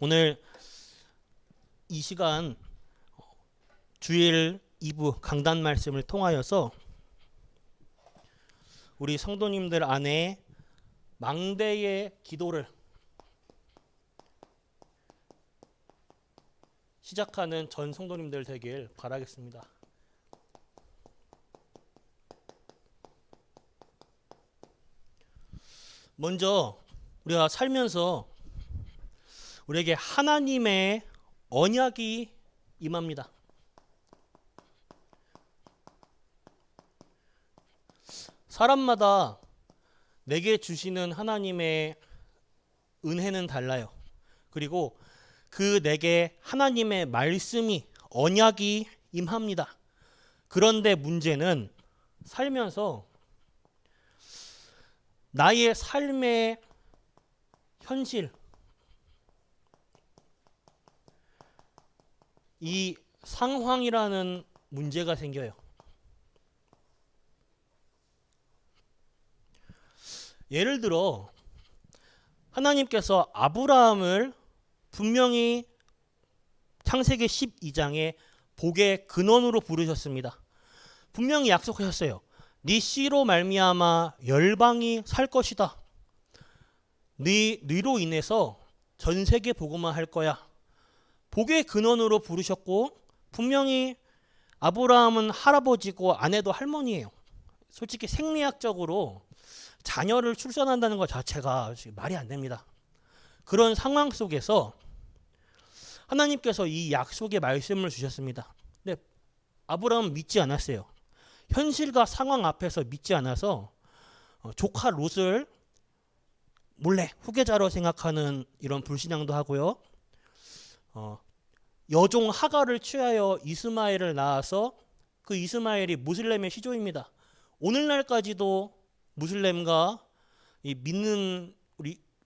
오늘 이 시간 주일 2부 강단 말씀을 통하여서 우리 성도님들 안에 망대의 기도를 시작하는 전 성도님들 되길 바라겠습니다. 먼저 우리가 살면서 우리에게 하나님의 언약이 임합니다. 사람마다 내게 주시는 하나님의 은혜는 달라요. 그리고 그 내게 하나님의 말씀이 언약이 임합니다. 그런데 문제는 살면서 나의 삶의 현실, 이 상황이라는 문제가 생겨요. 예를 들어 하나님께서 아브라함을 분명히 창세기 12장에 복의 근원으로 부르셨습니다. 분명히 약속하셨어요. 네 씨로 말미암아 열방이 살 것이다. 네로 인해서 전 세계 복음화 할 거야. 복의 근원으로 부르셨고 분명히 아브라함은 할아버지고 아내도 할머니예요. 솔직히 생리학적으로 자녀를 출산한다는 것 자체가 말이 안 됩니다. 그런 상황 속에서 하나님께서 이 약속의 말씀을 주셨습니다. 근데 아브라함은 믿지 않았어요. 현실과 상황 앞에서 믿지 않아서 조카 롯을 몰래 후계자로 생각하는 이런 불신앙도 하고요. 여종 하가를 취하여 이스마엘을 낳아서 그 이스마엘이 무슬림의 시조입니다. 오늘날까지도 무슬림과 믿는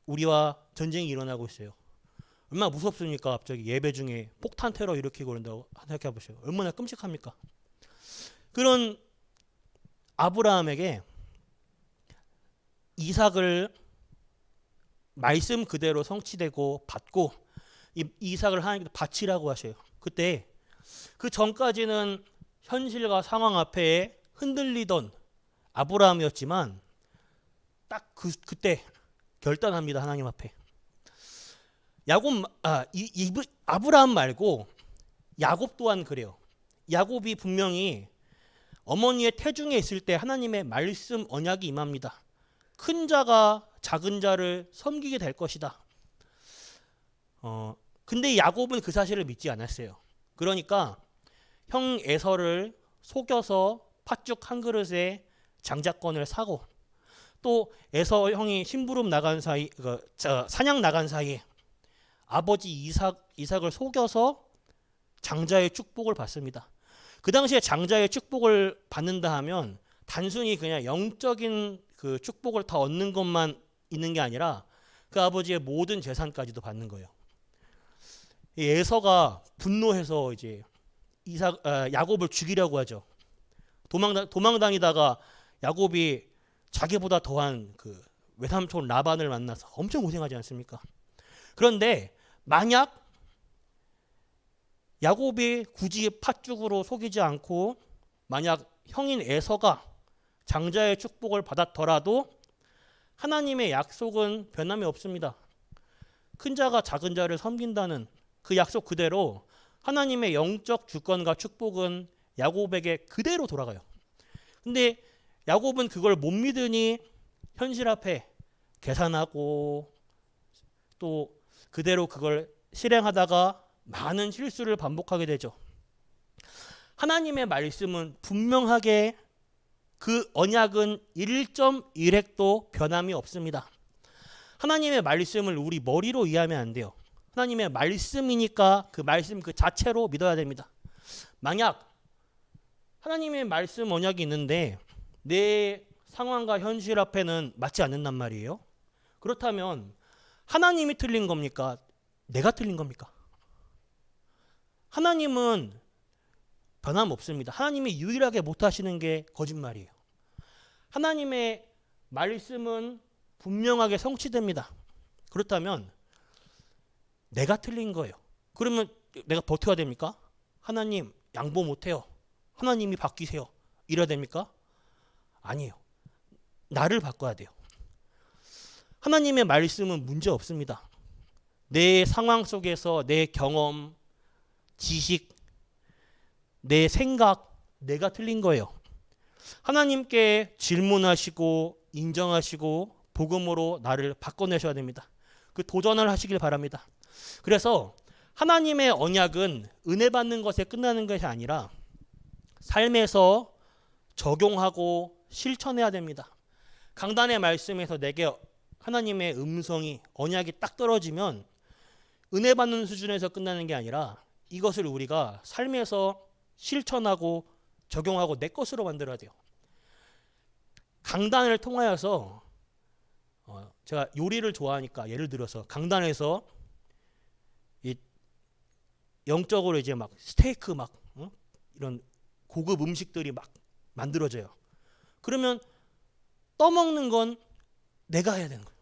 우리와 전쟁이 일어나고 있어요. 얼마나 무섭습니까? 갑자기 예배 중에 폭탄 테러 일으키고 그런다고 생각해 보세요. 얼마나 끔찍합니까? 그런 아브라함에게 이삭을 말씀 그대로 성취되고 받고 이삭을 하나님께서 바치라고 하셔요. 그때 그 전까지는 현실과 상황 앞에 흔들리던 아브라함이었지만 딱 그때 결단합니다. 하나님 앞에. 아브라함 말고 야곱 또한 그래요. 야곱이 분명히 어머니의 태중에 있을 때 하나님의 말씀 언약이 임합니다. 큰 자가 작은 자를 섬기게 될 것이다. 근데 야곱은 그 사실을 믿지 않았어요. 그러니까 형 에서를 속여서 팥죽 한 그릇에 장자권을 사고 또 에서 형이 심부름 나간 사이 사냥 나간 사이에 아버지 이삭을 속여서 장자의 축복을 받습니다. 그 당시에 장자의 축복을 받는다 하면 단순히 그냥 영적인 그 축복을 다 얻는 것만 있는 게 아니라 그 아버지의 모든 재산까지도 받는 거예요. 에서가 분노해서 이제 야곱을 죽이려고 하죠. 도망다니다가 야곱이 자기보다 더한 그 외삼촌 라반을 만나서 엄청 고생하지 않습니까? 그런데 만약 야곱이 굳이 팥죽으로 속이지 않고 만약 형인 에서가 장자의 축복을 받았더라도 하나님의 약속은 변함이 없습니다. 큰 자가 작은 자를 섬긴다는 그 약속 그대로 하나님의 영적 주권과 축복은 야곱에게 그대로 돌아가요. 근데 야곱은 그걸 못 믿으니 현실 앞에 계산하고 또 그대로 그걸 실행하다가 많은 실수를 반복하게 되죠. 하나님의 말씀은 분명하게 그 언약은 1.1획도 변함이 없습니다. 하나님의 말씀을 우리 머리로 이해하면 안 돼요. 하나님의 말씀이니까 그 말씀 그 자체로 믿어야 됩니다. 만약 하나님의 말씀 언약이 있는데 내 상황과 현실 앞에는 맞지 않는단 말이에요. 그렇다면 하나님이 틀린 겁니까? 내가 틀린 겁니까? 하나님은 변함없습니다. 하나님이 유일하게 못하시는 게 거짓말이에요. 하나님의 말씀은 분명하게 성취됩니다. 그렇다면 내가 틀린 거예요. 그러면 내가 버텨야 됩니까? 하나님 양보 못해요. 하나님이 바뀌세요. 이래야 됩니까? 아니에요. 나를 바꿔야 돼요. 하나님의 말씀은 문제 없습니다. 내 상황 속에서 내 경험, 지식, 내 생각, 내가 틀린 거예요. 하나님께 질문하시고 인정하시고 복음으로 나를 바꿔내셔야 됩니다. 그 도전을 하시길 바랍니다. 그래서 하나님의 언약은 은혜 받는 것에 끝나는 것이 아니라 삶에서 적용하고 실천해야 됩니다. 강단의 말씀에서 내게 하나님의 음성이 언약이 딱 떨어지면 은혜 받는 수준에서 끝나는 게 아니라 이것을 우리가 삶에서 실천하고 적용하고 내 것으로 만들어야 돼요. 강단을 통하여서 제가 요리를 좋아하니까 예를 들어서 강단에서 영적으로 이제 막 스테이크 막 이런 고급 음식들이 막 만들어져요. 그러면 떠먹는 건 내가 해야 되는 거예요.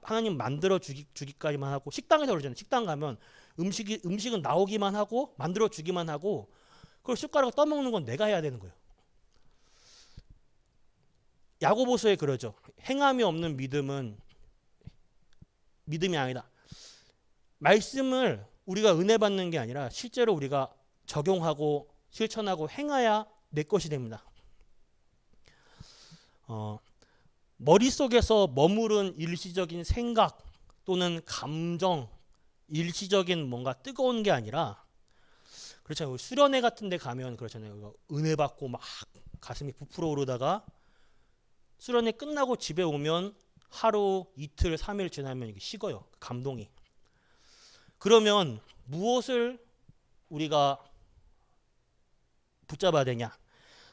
하나님 만들어 주기까지만 하고 식당에서 그러잖아요. 식당 가면 음식은 나오기만 하고 만들어 주기만 하고 그걸 숟가락 떠먹는 건 내가 해야 되는 거예요. 야고보서에 그러죠. 행함이 없는 믿음은 믿음이 아니다. 말씀을 우리가 은혜 받는 게 아니라 실제로 우리가 적용하고 실천하고 행해야 내 것이 됩니다. 머릿속에서 머무른 일시적인 생각 또는 감정, 일시적인 뭔가 뜨거운 게 아니라 그렇잖아요. 수련회 같은 데 가면 그렇잖아요. 은혜 받고 막 가슴이 부풀어 오르다가 수련회 끝나고 집에 오면 하루, 이틀, 3일 지나면 이게 식어요. 감동이. 그러면 무엇을 우리가 붙잡아야 되냐?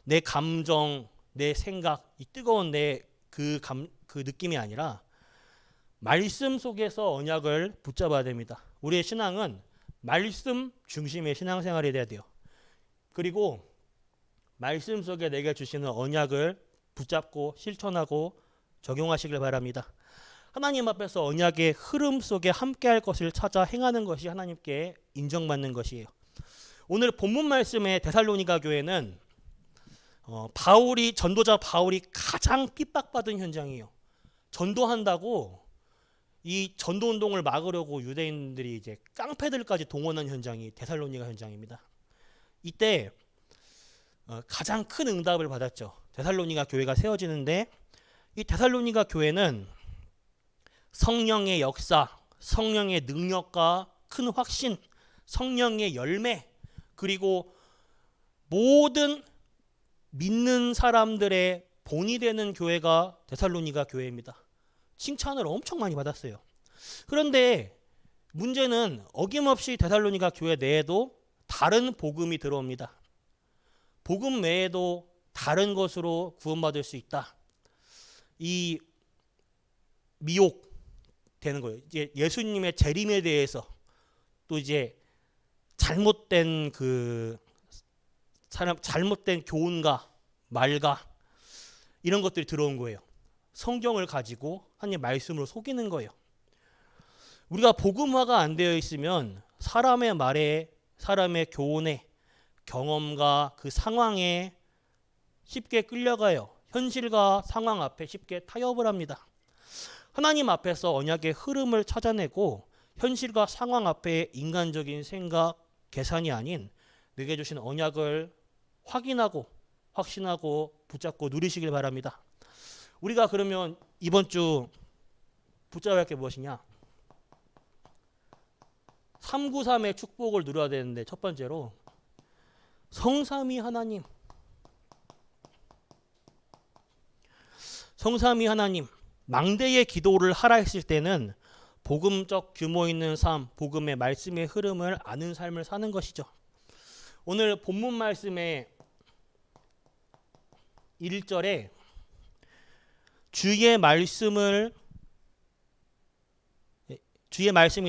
내 감정, 내 생각, 이 뜨거운 내 그 느낌이 아니라 말씀 속에서 언약을 붙잡아야 됩니다. 우리의 신앙은 말씀 중심의 신앙생활이 돼야 돼요. 그리고 말씀 속에 내게 주시는 언약을 붙잡고 실천하고 적용하시길 바랍니다. 하나님 앞에서 언약의 흐름 속에 함께할 것을 찾아 행하는 것이 하나님께 인정받는 것이에요. 오늘 본문 말씀의 데살로니가 교회는 전도자 바울이 가장 핍박받은 현장이에요. 전도한다고 이 전도 운동을 막으려고 유대인들이 이제 깡패들까지 동원한 현장이 데살로니가 현장입니다. 이때 가장 큰 응답을 받았죠. 데살로니가 교회가 세워지는데 이 데살로니가 교회는 성령의 역사, 성령의 능력과 큰 확신, 성령의 열매, 그리고 모든 믿는 사람들의 본이 되는 교회가 데살로니가 교회입니다. 칭찬을 엄청 많이 받았어요. 그런데 문제는 어김없이 데살로니가 교회 내에도 다른 복음이 들어옵니다. 복음 외에도 다른 것으로 구원받을 수 있다. 이 미혹되는 거예요. 이제 예수님의 재림에 대해서 또 이제 잘못된 잘못된 교훈과 말과 이런 것들이 들어온 거예요. 성경을 가지고 하나님 말씀으로 속이는 거예요. 우리가 복음화가 안 되어 있으면 사람의 말에, 사람의 교훈에, 경험과 그 상황에 쉽게 끌려가요. 현실과 상황 앞에 쉽게 타협을 합니다. 하나님 앞에서 언약의 흐름을 찾아내고 현실과 상황 앞에 인간적인 생각, 계산이 아닌 내게 주신 언약을 확인하고 확신하고 붙잡고 누리시길 바랍니다. 우리가 그러면 이번 주 붙잡아야 할 게 무엇이냐? 393의 축복을 누려야 되는데 첫 번째로 성삼위 하나님, 성삼위 하나님, 망대의 기도를 하라 했을 때는 복음적 규모 있는 삶, 복음의 말씀의 흐름을 아는 삶을 사는 것이죠. 오늘 본문 말씀의 1절에 주의 말씀이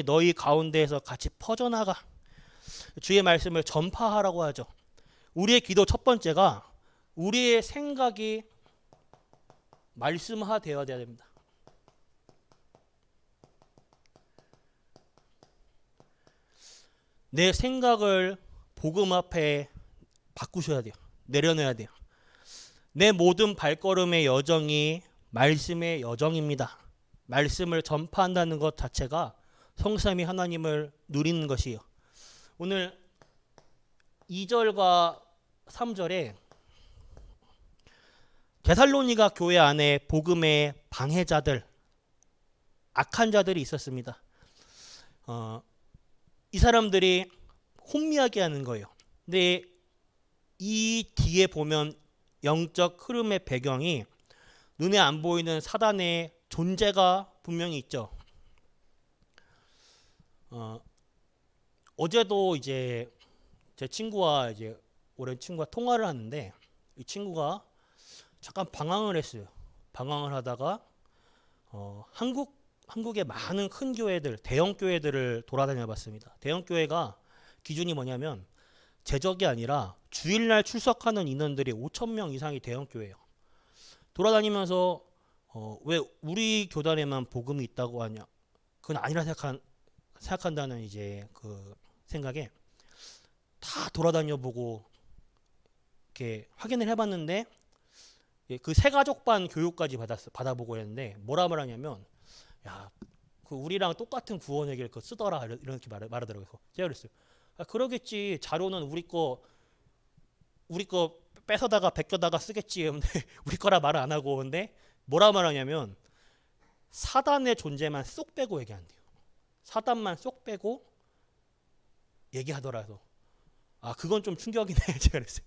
너희 가운데에서 같이 퍼져나가, 주의 말씀을 전파하라고 하죠. 우리의 기도 첫 번째가 우리의 생각이 말씀화 되어야 됩니다. 내 생각을 복음 앞에 바꾸셔야 돼요. 내려놔야 돼요. 내 모든 발걸음의 여정이 말씀의 여정입니다. 말씀을 전파한다는 것 자체가 성삼위 하나님을 누리는 것이에요. 오늘 2절과 3절에 데살로니가 교회 안에 복음의 방해자들, 악한 자들이 있었습니다. 이 사람들이 혼미하게 하는 거예요. 근데 이 뒤에 보면 영적 흐름의 배경이 눈에 안 보이는 사단의 존재가 분명히 있죠. 어제도 이제 제 친구와 이제 오랜 친구와 통화를 하는데 이 친구가 잠깐 방황을 했어요. 방황을 하다가 한국의 많은 큰 교회들, 대형 교회들을 돌아다녀 봤습니다. 대형 교회가 기준이 뭐냐면 제적이 아니라 주일날 출석하는 인원들이 5,000명 이상이 대형 교회예요. 돌아다니면서 왜 우리 교단에만 복음이 있다고 하냐? 그건 아니라 생각한다는 이제 그 생각에 다 돌아다녀 보고 이렇게 확인을 해봤는데 그 새가족반 교육까지 받아보고 했는데 뭐라 말하냐면 야, 그 우리랑 똑같은 구원의 길 쓰더라 이렇게 말하더라고요. 제가 그랬어요. 그러겠지. 자료는 우리 거 뺏어다가 베껴다가 쓰겠지. 근데 우리 거라 말을 안 하고 근데 뭐라 말하냐면 사단의 존재만 쏙 빼고 얘기한대요. 사단만 쏙 빼고 얘기하더라도 그건 좀 충격이네. 제가 그랬어요.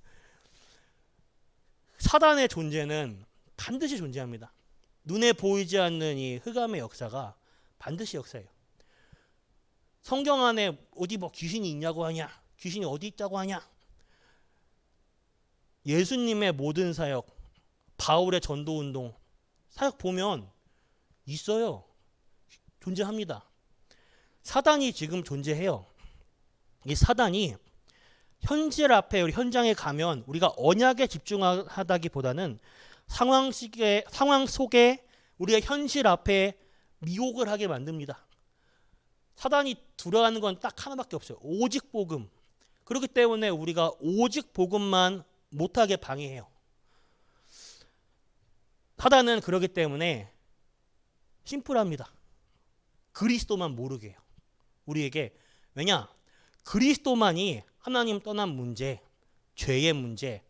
사단의 존재는 반드시 존재합니다. 눈에 보이지 않는 이 흑암의 역사가 반드시 역사예요. 성경 안에 어디 뭐 귀신이 있냐고 하냐? 귀신이 어디 있다고 하냐? 예수님의 모든 사역, 바울의 전도운동 사역 보면 있어요. 존재합니다. 사단이 지금 존재해요. 이 사단이 현실 앞에 우리 현장에 가면 우리가 언약에 집중하다기보다는 상황 속에 우리가 현실 앞에 미혹을 하게 만듭니다. 사단이 두려워하는 건 딱 하나밖에 없어요. 오직 복음. 그렇기 때문에 우리가 오직 복음만 못하게 방해해요. 사단은 그렇기 때문에 심플합니다. 그리스도만 모르게 해요. 우리에게. 왜냐? 그리스도만이 하나님 떠난 문제, 죄의 문제,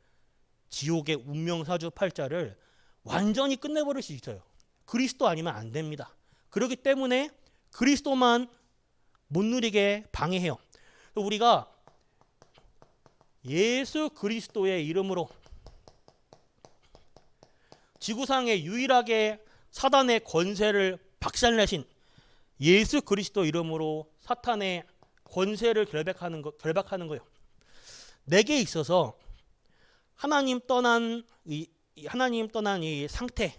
지옥의 운명사주팔자를 완전히 끝내버릴 수 있어요. 그리스도 아니면 안 됩니다. 그렇기 때문에 그리스도만 못 누리게 방해해요. 우리가 예수 그리스도의 이름으로 지구상에 유일하게 사단의 권세를 박살내신 예수 그리스도 이름으로 사탄의 권세를 결박하는 거예요. 내게 있어서 하나님 떠난 이 상태,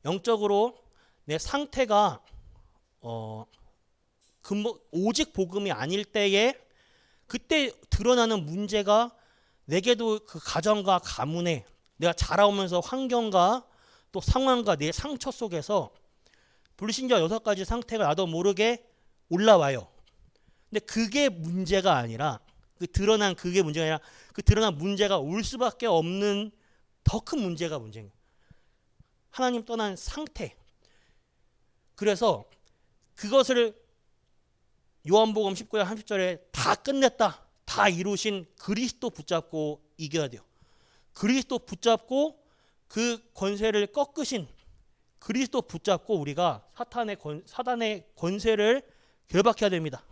영적으로 내 상태가 오직 복음이 아닐 때에 그때 드러나는 문제가 내게도 그 가정과 가문에 내가 자라오면서 환경과 또 상황과 내 상처 속에서 불신자 6가지 상태가 나도 모르게 올라와요. 근데 그게 문제가 아니라 그 드러난 문제가 올 수밖에 없는 더 큰 문제가 문제예요. 하나님 떠난 상태. 그래서 그것을 요한복음 19장 30절에 다 끝냈다. 다 이루신 그리스도 붙잡고 이겨야 돼요. 그리스도 붙잡고 그 권세를 꺾으신 그리스도 붙잡고 우리가 사단의 권세를 결박해야 됩니다.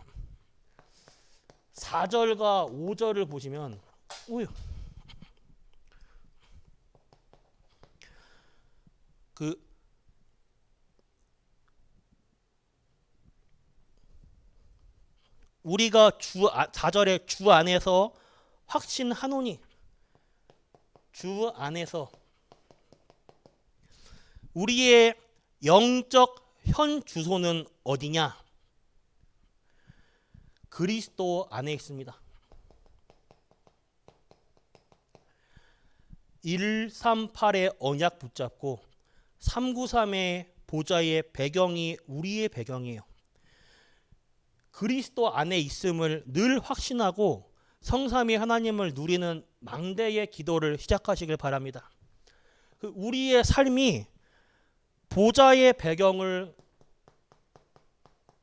4절과 5절을 보시면 우리가 4절에 주 안에서 확신하노니 주 안에서 우리의 영적 현 주소는 어디냐? 그리스도 안에 있습니다. 138의 언약 붙잡고 393의 보좌의 배경이 우리의 배경이에요. 그리스도 안에 있음을 늘 확신하고 성삼위 하나님을 누리는 망대의 기도를 시작하시길 바랍니다. 우리의 삶이 보좌의 배경을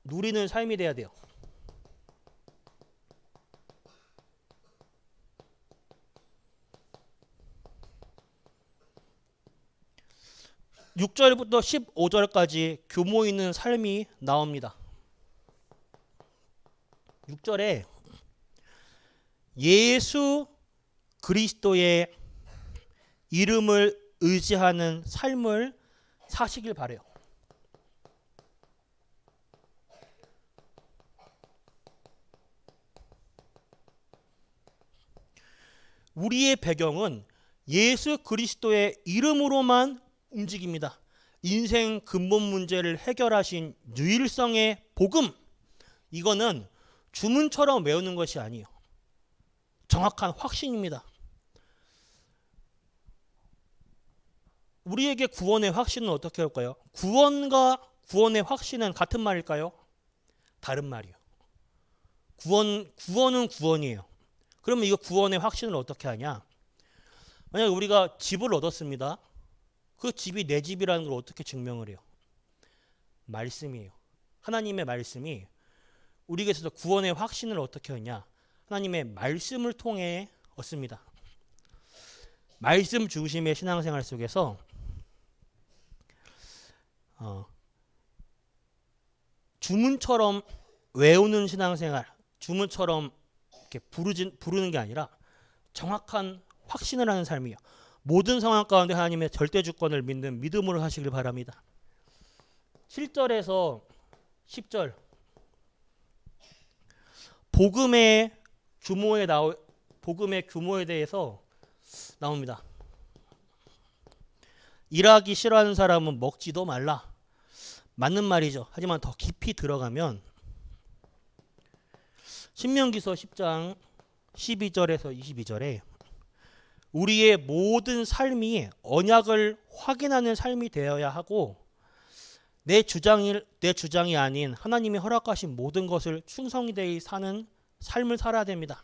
누리는 삶이 돼야 돼요. 6절부터 15절까지 규모 있는 삶이 나옵니다. 6절에 예수 그리스도의 이름을 의지하는 삶을 사시길 바래요. 우리의 배경은 예수 그리스도의 이름으로만 움직입니다. 인생 근본 문제를 해결하신 유일성의 복음, 이거는 주문처럼 외우는 것이 아니에요. 정확한 확신입니다. 우리에게 구원의 확신은 어떻게 할까요? 구원과 구원의 확신은 같은 말일까요? 다른 말이에요. 구원은 구원이에요. 그러면 이거 구원의 확신을 어떻게 하냐? 만약에 우리가 집을 얻었습니다. 그 집이 내 집이라는 걸 어떻게 증명을 해요? 말씀이에요. 하나님의 말씀이 우리에게서 구원의 확신을 어떻게 하냐? 하나님의 말씀을 통해 얻습니다. 말씀 중심의 신앙생활 속에서 주문처럼 외우는 신앙생활, 주문처럼 이렇게 부르는 게 아니라 정확한 확신을 하는 삶이에요. 모든 상황 가운데 하나님의 절대 주권을 믿는 믿음으로 하시길 바랍니다. 7절에서 10절 복음의 규모에 대해서 나옵니다. 일하기 싫어하는 사람은 먹지도 말라. 맞는 말이죠. 하지만 더 깊이 들어가면 신명기서 10장 12절에서 22절에 우리의 모든 삶이 언약을 확인하는 삶이 되어야 하고 내 주장이 아닌 하나님이 허락하신 모든 것을 충성히 대해 사는 삶을 살아야 됩니다.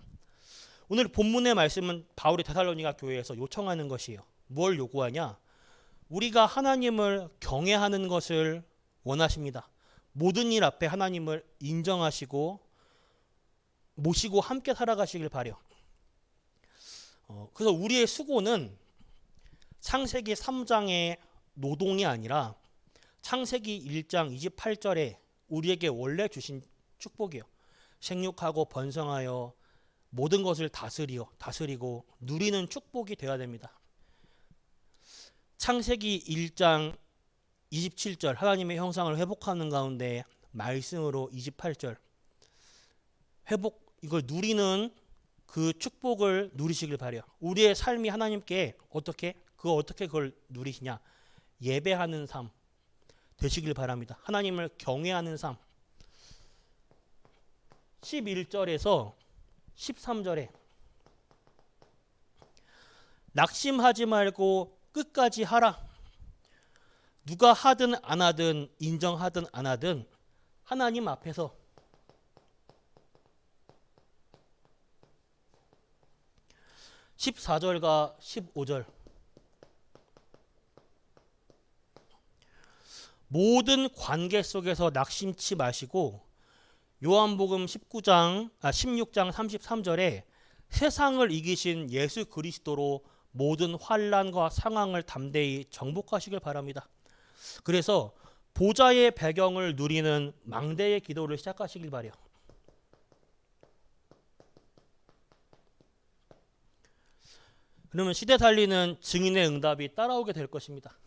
오늘 본문의 말씀은 바울이 데살로니가 교회에서 요청하는 것이에요. 뭘 요구하냐? 우리가 하나님을 경외하는 것을 원하십니다. 모든 일 앞에 하나님을 인정하시고 모시고 함께 살아가시길 바래요. 그래서 우리의 수고는 창세기 3장의 노동이 아니라 창세기 1장 28절에 우리에게 원래 주신 축복이에요. 생육하고 번성하여 모든 것을 다스리고 누리는 축복이 되어야 됩니다. 창세기 1장 27절 하나님의 형상을 회복하는 가운데 말씀으로 28절 이걸 누리는 그 축복을 누리시길 바래요. 우리의 삶이 하나님께 어떻게 그걸 누리시냐? 예배하는 삶 되시길 바랍니다. 하나님을 경외하는 삶. 11절에서 13절에 낙심하지 말고 끝까지 하라. 누가 하든 안 하든 인정하든 안 하든 하나님 앞에서 14절과 15절 모든 관계 속에서 낙심치 마시고 요한복음 16장 33절에 세상을 이기신 예수 그리스도로 모든 환난과 상황을 담대히 정복하시길 바랍니다. 그래서 보좌의 배경을 누리는 망대의 기도를 시작하시길 바래요. 그러면 시대 살리는 증인의 응답이 따라오게 될 것입니다.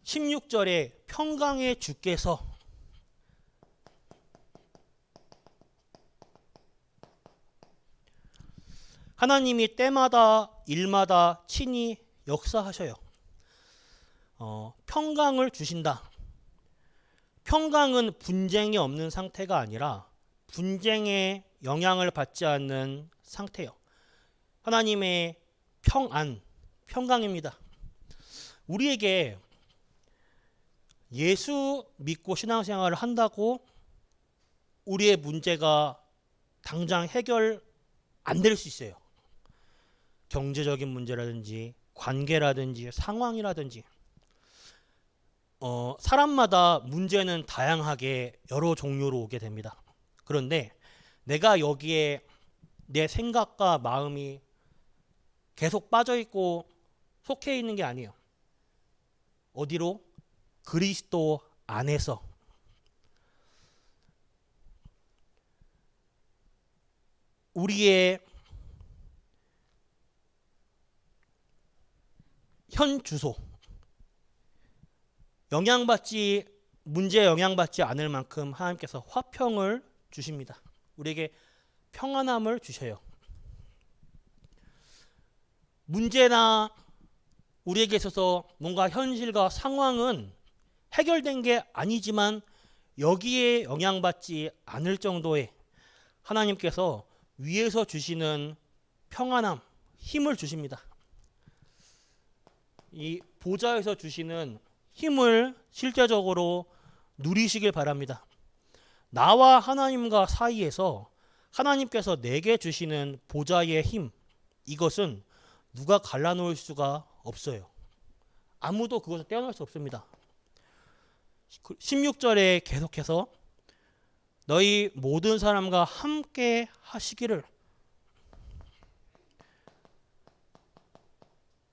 (16절에) 평강의 주께서 하나님이 때마다 일마다 친히 역사하셔요. 평강을 주신다. 평강은 분쟁이 없는 상태가 아니라 분쟁에 영향을 받지 않는 상태예요. 하나님의 평강입니다. 우리에게 예수 믿고 신앙생활을 한다고 우리의 문제가 당장 해결 안 될 수 있어요. 경제적인 문제라든지 관계라든지 상황이라든지 사람마다 문제는 다양하게 여러 종류로 오게 됩니다. 그런데 내가 여기에 내 생각과 마음이 계속 빠져있고 속해 있는 게 아니에요. 어디로? 그리스도 안에서. 우리의 현 주소, 문제에 영향받지 않을 만큼 하나님께서 화평을 주십니다. 우리에게 평안함을 주셔요. 문제나 우리에게 있어서 뭔가 현실과 상황은 해결된 게 아니지만 여기에 영향받지 않을 정도의 하나님께서 위에서 주시는 평안함, 힘을 주십니다. 이 보좌에서 주시는 힘을 실제적으로 누리시길 바랍니다. 나와 하나님과 사이에서 하나님께서 내게 주시는 보좌의 힘, 이것은 누가 갈라놓을 수가 없어요. 아무도 그것을 떼어낼 수 없습니다. 16절에 계속해서 너희 모든 사람과 함께 하시기를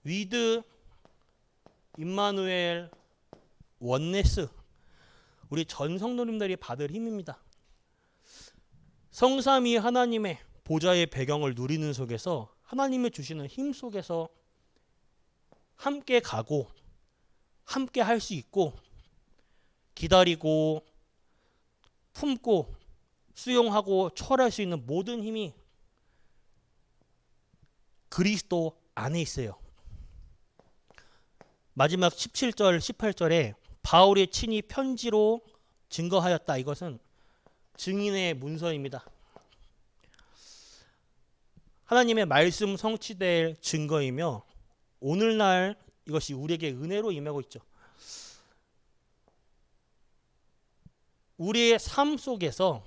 with 임마누엘 원네스, 우리 전 성도님들이 받을 힘입니다. 성삼위 하나님의 보좌의 배경을 누리는 속에서 하나님이 주시는 힘 속에서 함께 가고 함께 할 수 있고 기다리고 품고 수용하고 초월할 수 있는 모든 힘이 그리스도 안에 있어요. 마지막 17절, 18절에 바울이 친히 편지로 증거하였다. 이것은 증인의 문서입니다. 하나님의 말씀 성취될 증거이며 오늘날 이것이 우리에게 은혜로 임하고 있죠. 우리의 삶 속에서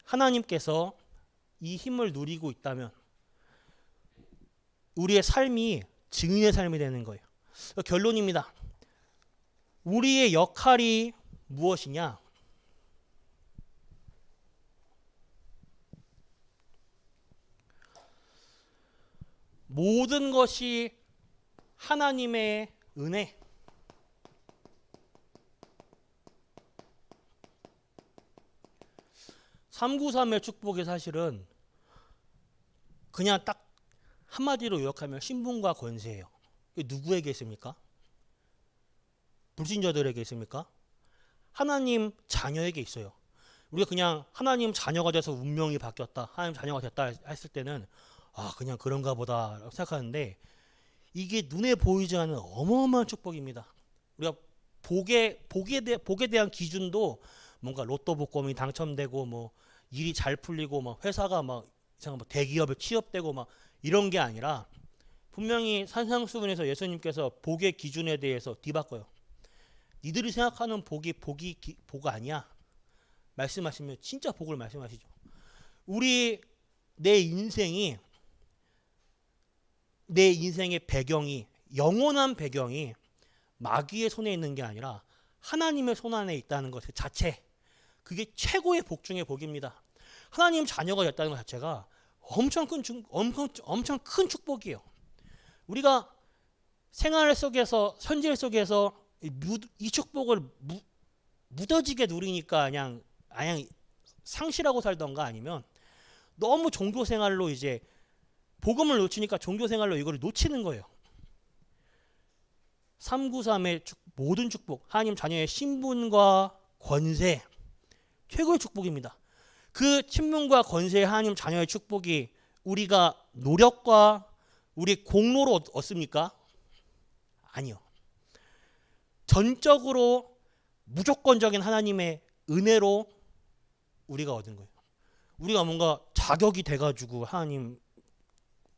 하나님께서 이 힘을 누리고 있다면 우리의 삶이 증인의 삶이 되는 거예요. 결론입니다. 우리의 역할이 무엇이냐? 모든 것이 하나님의 은혜, (393) 의 축복이 사실은 그냥 딱 한마디로 요약하면 신분과 권세예요. 누구에게 있습니까? 불신자들에게 있습니까? 하나님 자녀에게 있어요. 우리가 그냥 하나님 자녀가 돼서 운명이 바뀌었다, 하나님 자녀가 됐다 했을 때는 그냥 그런가 보다 생각하는데 이게 눈에 보이지 않는 어마어마한 축복입니다. 우리가 복에 대한 기준도 뭔가 로또 복권이 당첨되고 뭐 일이 잘 풀리고 막 회사가 막 대기업에 취업되고 막 이런 게 아니라 분명히 산상수훈에서 예수님께서 복의 기준에 대해서 뒤바꿔요. 니들이 생각하는 복이 복 아니야. 말씀하시면 진짜 복을 말씀하시죠. 내 인생의 배경이, 영원한 배경이 마귀의 손에 있는 게 아니라 하나님의 손 안에 있다는 것 자체, 그게 최고의 복 중의 복입니다. 하나님 자녀가 됐다는 것 자체가 엄청 큰 축복이에요. 우리가 생활 속에서, 현실 속에서 이 축복을 무뎌지게 누리니까 그냥 상실하고 살던가, 아니면 너무 종교생활로 이제 복음을 놓치니까 종교생활로 이걸 놓치는 거예요. 393의 모든 축복, 하나님 자녀의 신분과 권세, 최고의 축복입니다. 그 신분과 권세, 하나님 자녀의 축복이 우리가 노력과 우리 공로로 얻습니까? 아니요. 전적으로 무조건적인 하나님의 은혜로 우리가 얻은 거예요. 우리가 뭔가 자격이 돼가지고 하나님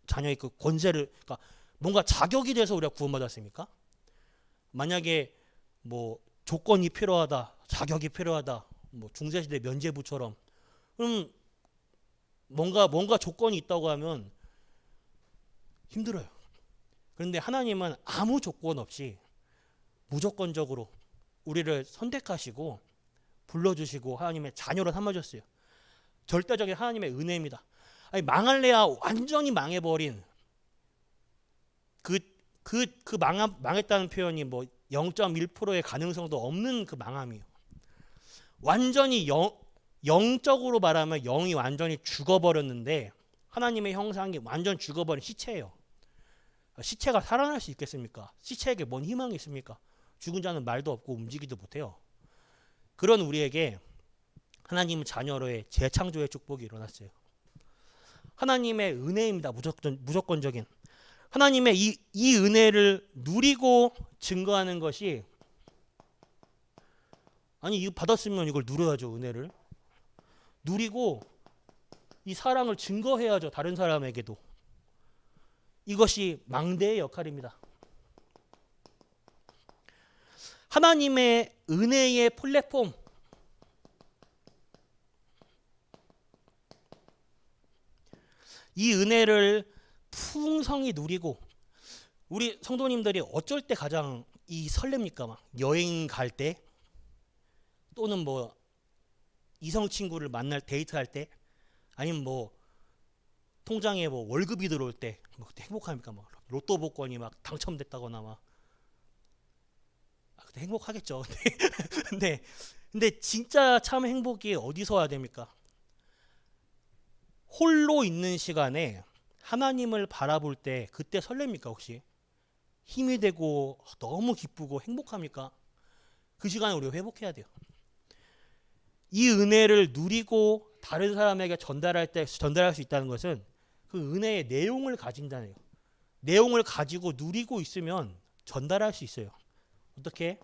자녀의 그 권세를, 그러니까 뭔가 자격이 돼서 우리가 구원받았습니까? 만약에 뭐 조건이 필요하다, 자격이 필요하다, 뭐 중세시대 면죄부처럼, 그럼 뭔가 조건이 있다고 하면 힘들어요. 그런데 하나님은 아무 조건 없이 무조건적으로 우리를 선택하시고 불러주시고 하나님의 자녀로 삼아줬어요. 절대적인 하나님의 은혜입니다. 아니, 망할래야 완전히 망해버린 망했다는 표현이 뭐 0.1%의 가능성도 없는 그 망함이에요. 완전히 영적으로 말하면 영이 완전히 죽어버렸는데 하나님의 형상이 완전 죽어버린 시체예요. 시체가 살아날 수 있겠습니까? 시체에게 뭔 희망이 있습니까? 죽은 자는 말도 없고 움직이도 못해요. 그런 우리에게 하나님 자녀로의 재창조의 축복이 일어났어요. 하나님의 은혜입니다. 무조건적인. 하나님의 이 은혜를 누리고 증거하는 것이, 아니 이거 받았으면 이걸 누려야죠. 은혜를 누리고 이 사랑을 증거해야죠. 다른 사람에게도. 이것이 망대의 역할입니다. 하나님의 은혜의 플랫폼, 이 은혜를 풍성히 누리고, 우리 성도님들이 어쩔 때 가장 이 설렙니까? 막 여행 갈 때, 또는 뭐 이성 친구를 만날 데이트할 때, 아니면 뭐 통장에 뭐 월급이 들어올 때 뭐 그때 행복합니까? 막 로또 복권이 막 당첨됐다거나 막 그때 행복하겠죠. 근데 진짜 참 행복이 어디서 와야 됩니까? 홀로 있는 시간에 하나님을 바라볼 때 그때 설렙니까? 혹시 힘이 되고 너무 기쁘고 행복합니까? 그 시간에 우리가 회복해야 돼요. 이 은혜를 누리고 다른 사람에게 전달할 수 있다는 것은 그 은혜의 내용을 가진다네요. 내용을 가지고 누리고 있으면 전달할 수 있어요. 어떻게?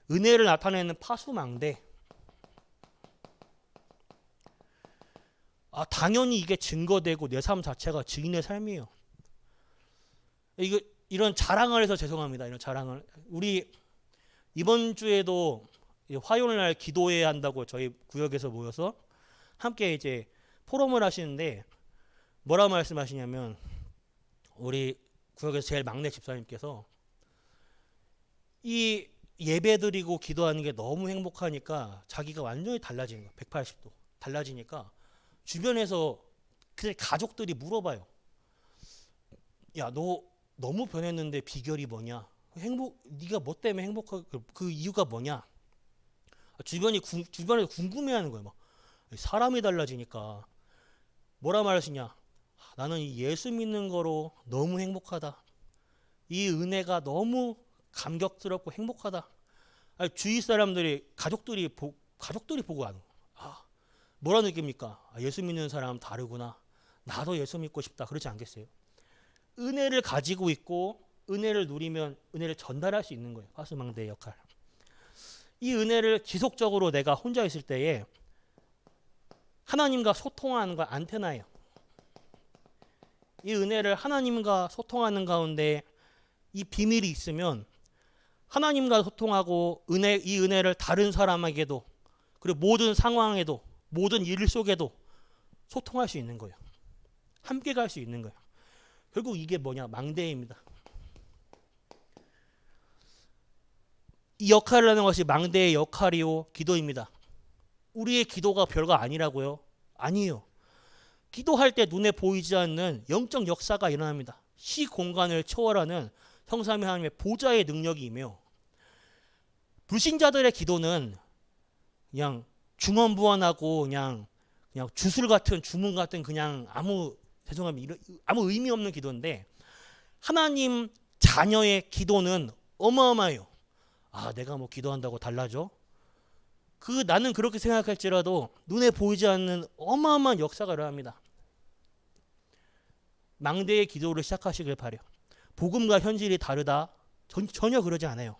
은혜를 나타내는 파수망대. 당연히 이게 증거되고 내 삶 자체가 증인의 삶이에요. 이런 자랑을 해서 죄송합니다. 이런 자랑을. 우리 이번 주에도 화요일 날 기도해야 한다고 저희 구역에서 모여서 함께 이제 포럼을 하시는데, 뭐라 말씀하시냐면, 우리 구역에서 제일 막내 집사님께서 이 예배 드리고 기도하는 게 너무 행복하니까 자기가 완전히 달라지는 거야. 180도 달라지니까 주변에서 그 가족들이 물어봐요. 야, 너 너무 변했는데 비결이 뭐냐? 네가 뭐 때문에 행복하고 그 이유가 뭐냐? 주변에 궁금해하는 거예요. 막 사람이 달라지니까 뭐라 말하시냐? 나는 이 예수 믿는 거로 너무 행복하다. 이 은혜가 너무 감격스럽고 행복하다. 주위 사람들이 가족들이 보고 하는 거예요. 뭐라 느낍니까? 예수 믿는 사람 다르구나. 나도 예수 믿고 싶다. 그렇지 않겠어요? 은혜를 가지고 있고 은혜를 누리면 은혜를 전달할 수 있는 거예요. 파수망대의 역할. 이 은혜를 지속적으로 내가 혼자 있을 때에 하나님과 소통하는 거 안테나예요. 이 은혜를 하나님과 소통하는 가운데 이 비밀이 있으면 하나님과 소통하고 이 은혜를 다른 사람에게도, 그리고 모든 상황에도, 모든 일 속에도 소통할 수 있는 거예요. 함께 갈 수 있는 거예요. 결국 이게 뭐냐? 망대입니다. 이 역할을 하는 것이 망대의 역할이요 기도입니다. 우리의 기도가 별거 아니라고요? 아니에요. 기도할 때 눈에 보이지 않는 영적 역사가 일어납니다. 시공간을 초월하는 성삼위 하나님의 보좌의 능력이 임해요. 불신자들의 기도는 그냥 중언부언하고 그냥 주술 같은 주문 같은 그냥 아무 의미 없는 기도인데, 하나님 자녀의 기도는 어마어마해요. 내가 뭐 기도한다고 달라져? 나는 그렇게 생각할지라도 눈에 보이지 않는 어마어마한 역사가 일어납니다. 망대의 기도를 시작하시길 바래요. 복음과 현실이 다르다? 전혀 그러지 않아요.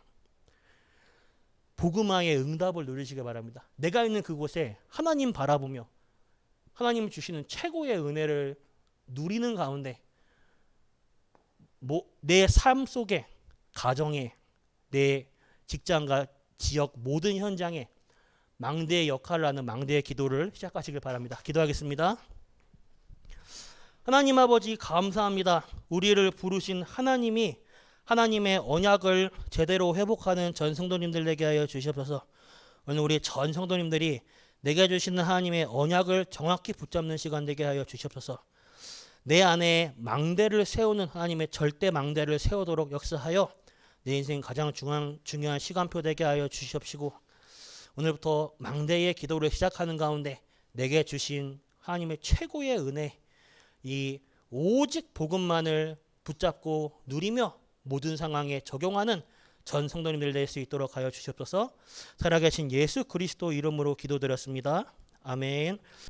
복음화의 응답을 누리시길 바랍니다. 내가 있는 그곳에 하나님 바라보며 하나님 주시는 최고의 은혜를 누리는 가운데 내 삶 속에, 가정에, 내 직장과 지역 모든 현장에 망대의 역할을 하는 망대의 기도를 시작하시길 바랍니다. 기도하겠습니다. 하나님 아버지 감사합니다. 우리를 부르신 하나님이 하나님의 언약을 제대로 회복하는 전 성도님들 되게 하여 주시옵소서. 오늘 우리 전 성도님들이 내게 주시는 하나님의 언약을 정확히 붙잡는 시간 되게 하여 주시옵소서. 내 안에 망대를 세우는 하나님의 절대 망대를 세우도록 역사하여 내 인생 가장 중요한 시간표 되게 하여 주시옵시고, 오늘부터 망대의 기도를 시작하는 가운데 내게 주신 하나님의 최고의 은혜, 이 오직 복음만을 붙잡고 누리며 모든 상황에 적용하는 전 성도님들 될 수 있도록 하여 주시옵소서. 살아계신 예수 그리스도 이름으로 기도드렸습니다. 아멘.